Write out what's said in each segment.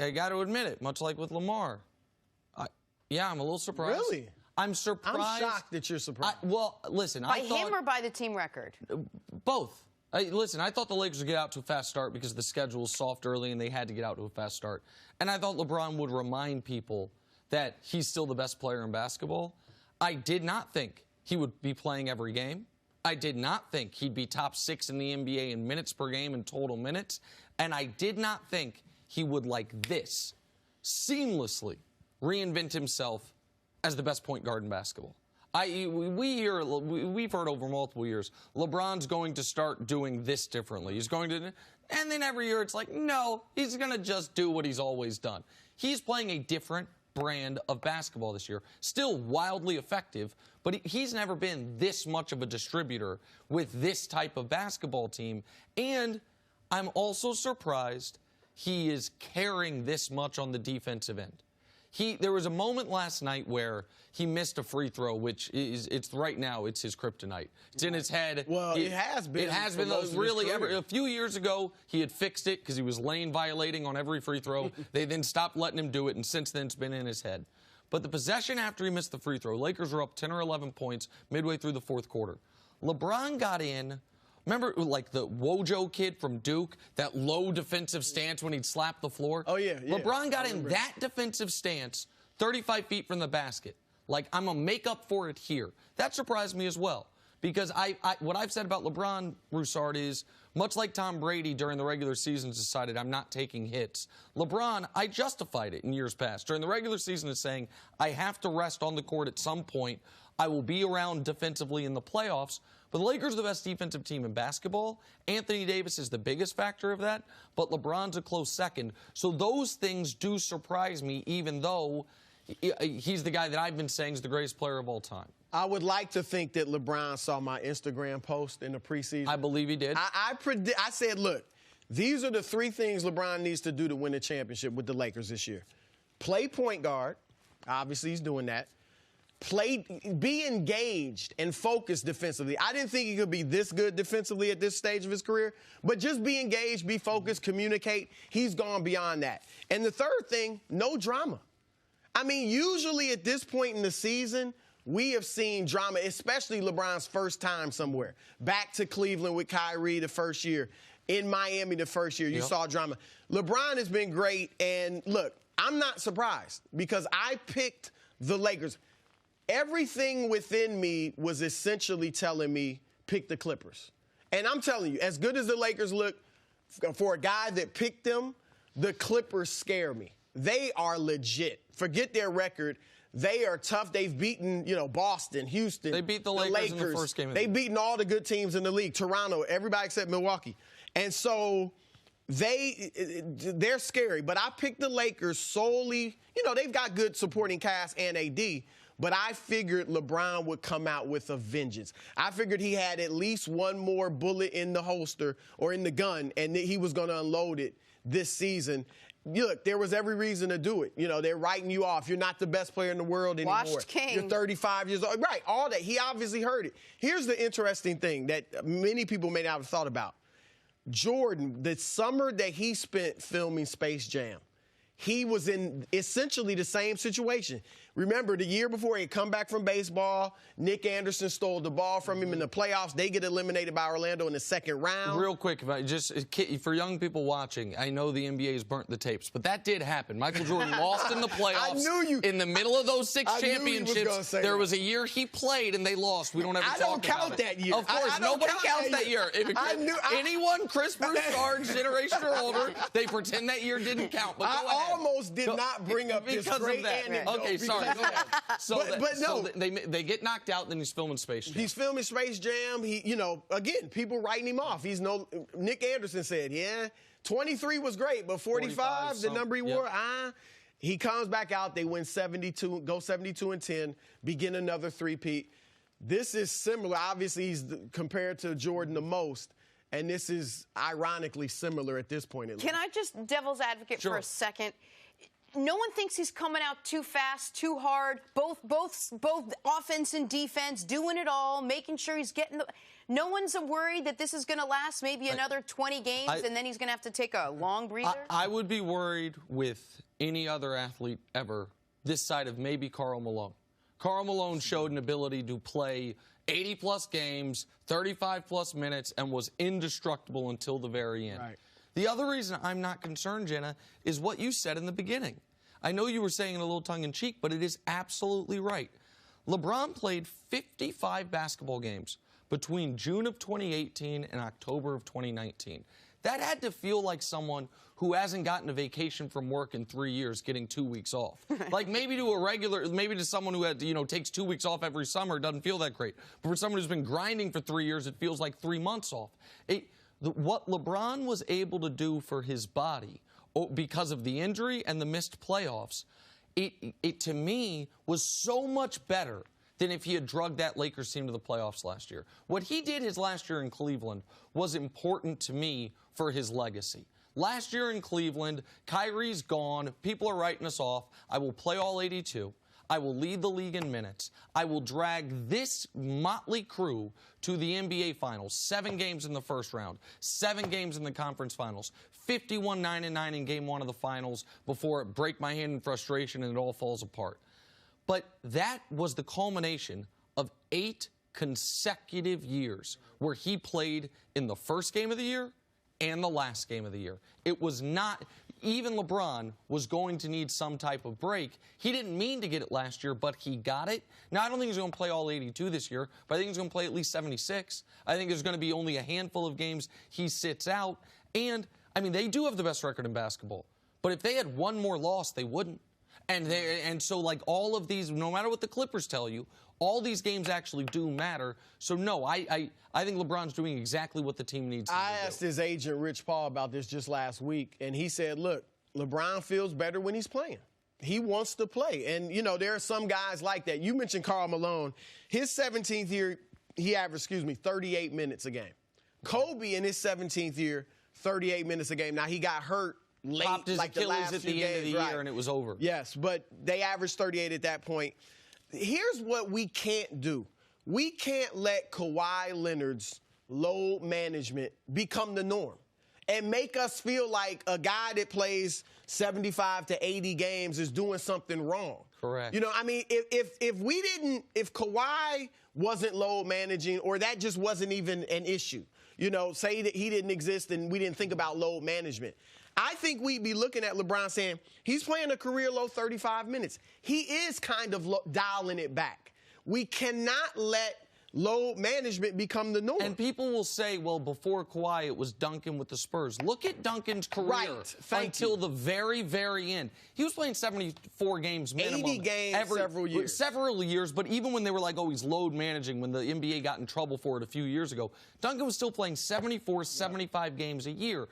I got to admit it, much like with Lamar. Yeah, I'm a little surprised. Really? I'm surprised. I'm shocked that you're surprised. Well, listen. By him or by the team record? Both. Listen, I thought the Lakers would get out to a fast start because the schedule was soft early and they had to get out to a fast start. And I thought LeBron would remind people that he's still the best player in basketball. I did not think he would be playing every game. I did not think he'd be top 6 in the NBA in minutes per game and total minutes. And I did not think he would, like this, seamlessly reinvent himself as the best point guard in basketball. We've heard over multiple years, LeBron's going to start doing this differently. He's going to, and then every year it's like, no, he's going to just do what he's always done. He's playing a different brand of basketball this year. Still wildly effective, but he's never been this much of a distributor with this type of basketball team. And I'm also surprised he is caring this much on the defensive end. There was a moment last night where he missed a free throw, which it's right now, it's his kryptonite. It's in his head. Well, it has been. It has been really a few years ago, he had fixed it because he was lane violating on every free throw. They then stopped letting him do it, and since then it's been in his head. But the possession after he missed the free throw, Lakers were up 10 or 11 points midway through the fourth quarter. LeBron got in. Remember, like, the Wojo kid from Duke, that low defensive stance when he'd slap the floor? Oh, yeah. LeBron got in that defensive stance 35 feet from the basket. Like, I'm going to make up for it here. That surprised me as well. Because what I've said about LeBron, Broussard, is much like Tom Brady during the regular season decided I'm not taking hits. LeBron, I justified it in years past. During the regular season is saying I have to rest on the court at some point. I will be around defensively in the playoffs. But the Lakers are the best defensive team in basketball. Anthony Davis is the biggest factor of that, but LeBron's a close second. So those things do surprise me, even though he's the guy that I've been saying is the greatest player of all time. I would like to think that LeBron saw my Instagram post in the preseason. I believe he did. I said, look, these are the 3 things LeBron needs to do to win the championship with the Lakers this year. Play point guard. Obviously, he's doing that. Be engaged and focused defensively. I didn't think he could be this good defensively at this stage of his career, but just be engaged, be focused, communicate. He's gone beyond that. And the third thing, no drama. I mean, usually at this point in the season, we have seen drama, especially LeBron's first time somewhere. Back to Cleveland with Kyrie the first year. In Miami the first year, you saw drama. LeBron has been great, and look, I'm not surprised because I picked the Lakers. Everything within me was essentially telling me, pick the Clippers. And I'm telling you, as good as the Lakers look, for a guy that picked them, the Clippers scare me. They are legit. Forget their record. They are tough. They've beaten, Boston, Houston. They beat the Lakers in the first game. They've beaten all the good teams in the league, Toronto, everybody except Milwaukee. And so they're scary. But I picked the Lakers solely, they've got good supporting cast and AD. But I figured LeBron would come out with a vengeance. I figured he had at least one more bullet in the holster or in the gun, and he was going to unload it this season. Look, there was every reason to do it. They're writing you off. You're not the best player in the world anymore. Washed King. You're 35 years old. Right, all that. He obviously heard it. Here's the interesting thing that many people may not have thought about. Jordan, the summer that he spent filming Space Jam, he was in essentially the same situation. Remember, the year before, he had come back from baseball. Nick Anderson stole the ball from him in the playoffs. They get eliminated by Orlando in the second round. Real quick, for young people watching, I know the NBA's burnt the tapes, but that did happen. Michael Jordan lost in the playoffs. I knew you. In the middle of those 6 championships, there was a year he played and they lost. We don't ever talk about it. I don't count that year. Of course, nobody counts that year. Anyone, Chris Broussard's generation or older, they pretend that year didn't count. But I almost did not bring up this great anecdote. Okay, sorry. So they get knocked out, then he's filming Space Jam. He's filming Space Jam. Again, people writing him off. Nick Anderson said, 23 was great, but 45 the number he wore, he comes back out. They win 72, go 72-10, begin another three-peat. This is similar. Obviously, he's compared to Jordan the most. And this is ironically similar at this point. Can I just devil's advocate for a second? No one thinks he's coming out too fast, too hard, both offense and defense, doing it all, making sure he's getting the... No one's worried that this is going to last maybe another 20 games and then he's going to have to take a long breather? I would be worried with any other athlete ever this side of maybe Karl Malone. Karl Malone showed an ability to play 80-plus games, 35-plus minutes, and was indestructible until the very end. Right. The other reason I'm not concerned, Jenna, is what you said in the beginning. I know you were saying it a little tongue-in-cheek, but it is absolutely right. LeBron played 55 basketball games between June of 2018 and October of 2019. That had to feel like someone who hasn't gotten a vacation from work in 3 years getting 2 weeks off. Like maybe to someone who had, takes 2 weeks off every summer, it doesn't feel that great. But for someone who's been grinding for 3 years, it feels like 3 months off. What LeBron was able to do for his body because of the injury and the missed playoffs, it to me was so much better than if he had drugged that Lakers team to the playoffs last year. What he did his last year in Cleveland was important to me for his legacy. Last year in Cleveland, Kyrie's gone. People are writing us off. I will play all 82. I will lead the league in minutes. I will drag this motley crew to the NBA Finals. 7 games in the first round, 7 games in the conference finals, 51-9-9 in game 1 of the finals before it break my hand in frustration and it all falls apart. But that was the culmination of 8 consecutive years where he played in the first game of the year and the last game of the year. It was not, even LeBron was going to need some type of break. He didn't mean to get it last year, but he got it. Now, I don't think he's going to play all 82 this year, but I think he's going to play at least 76. I think there's going to be only a handful of games he sits out. And, I mean, they do have the best record in basketball. But if they had one more loss, they wouldn't. And so, like, all of these, no matter what the Clippers tell you, all these games actually do matter. So, no, I think LeBron's doing exactly what the team needs to do. I asked his agent, Rich Paul, about this just last week, and he said, look, LeBron feels better when he's playing. He wants to play. And, there are some guys like that. You mentioned Karl Malone. His 17th year, he averaged, 38 minutes a game. Kobe in his 17th year, 38 minutes a game. Now, he got hurt late, popped his like Achilles the last at few the games, end of the right. year, and it was over. Yes, but they averaged 38 at that point. Here's what we can't do. We can't let Kawhi Leonard's load management become the norm and make us feel like a guy that plays 75 to 80 games is doing something wrong. Correct. If Kawhi wasn't load managing or that just wasn't even an issue, say that he didn't exist and we didn't think about load management, I think we'd be looking at LeBron saying he's playing a career low 35 minutes. He is kind of dialing it back. We cannot let load management become the norm. And people will say, well, before Kawhi, it was Duncan with the Spurs. Look at Duncan's career until the very, very end. He was playing 74 games minimum. 80 games several years. Several years, but even when they were like, oh, he's load managing, when the NBA got in trouble for it a few years ago, Duncan was still playing 74, 75 games a year.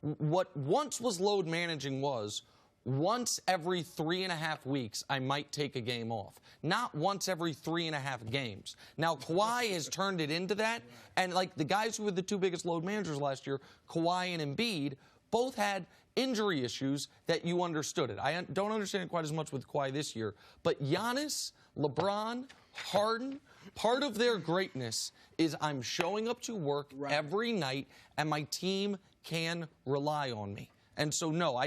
What once was load managing was once every 3.5 weeks, I might take a game off. Not once every 3.5 games. Now, Kawhi has turned it into that. And, like, the guys who were the 2 biggest load managers last year, Kawhi and Embiid, both had injury issues that you understood it. I don't understand it quite as much with Kawhi this year. But Giannis, LeBron, Harden, part of their greatness is I'm showing up to work every night, and my team can rely on me. And so, no,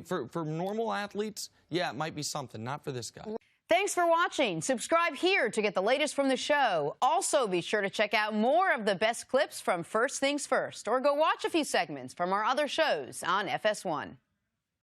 for normal athletes, yeah, it might be something. Not for this guy. Thanks for watching. Subscribe here to get the latest from the show. Also, be sure to check out more of the best clips from First Things First, or go watch a few segments from our other shows on FS1.